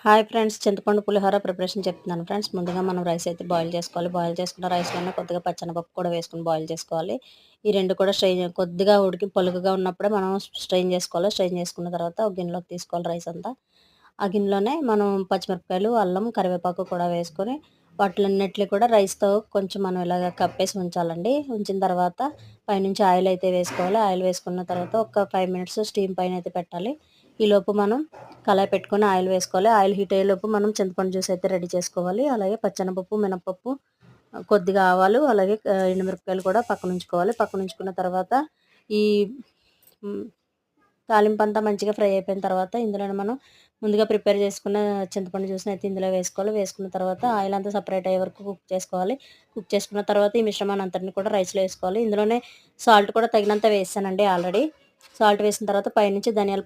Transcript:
Hi friends, చింతపండు పులిహోర preparation చెప్తున్నాను friends. ముందుగా మనం రైస్ అయితే బాయిల్ చేసుకోవాలి. బాయిల్ చేసుకున్న రైస్‌లోనే కొద్దిగా పచ్చెనపప్పు కూడా వేసుకొని బాయిల్ చేసుకోవాలి. ఈ 2 కూడా కొద్దిగా ఉడికి పలుకుగా ఉన్నప్పుడే మనం స్ట్రెయిన్ చేసుకోవాలి. స్ట్రెయిన్ చేసుకున్న తర్వాత ఒక గిన్నెలోకి తీసుకోవాలి రైస్ అంతా. ఆ గిన్నెలోనే మనం పచ్చిమిరపకాయలు, అల్లం, కరివేపాకు కూడా వేసుకొని వాటిలన్నిటిని కూడా రైస్‌తో కొంచెం మనం ఇలాగ కప్పేసి ఉంచాలండి. ఉంచిన తర్వాత పైనుంచి ఆయిల్ అయితే వేసుకోవాలి. ఆయిల్ వేసుకున్న తర్వాత ఒక 5 మినిట్స్ స్టీమ్ పైనైతే పెట్టాలి. ఈలోపు మనం కళాయి పెట్టుకొని ఆయిల్ వేసుకోవాలి. ఆయిల్ హీట్ అయ్యేలోపు మనం చింతపండు జ్యూస్ అయితే రెడీ చేసుకోవాలి. అలాగే పచ్చెనపప్పు, మినపప్పు, కొద్దిగా ఆవాలు, అలాగే ఎండుమిరపకాయలు కూడా పక్కనుంచుకోవాలి. పక్కనుంచుకున్న తర్వాత ఈ హ్మ్, తాలింపంతా మంచిగా ఫ్రై అయిపోయిన తర్వాత ఇందులోనే మనం ముందుగా ప్రిపేర్ చేసుకున్న చింతపండు జ్యూస్‌ని అయితే ఇందులో వేసుకోవాలి. వేసుకున్న తర్వాత ఆయిల్ అంతా సెపరేట్ అయ్యే వరకు కుక్ చేసుకోవాలి. కుక్ చేసుకున్న తర్వాత ఈ మిశ్రమాన్ని అంతటిని కూడా రైస్‌లో వేసుకోవాలి. ఇందులోనే సాల్ట్ కూడా తగినంత వేసానండి ఆల్రెడీ. సాల్ట్ వేసిన తర్వాత పైనుంచి ధనియాల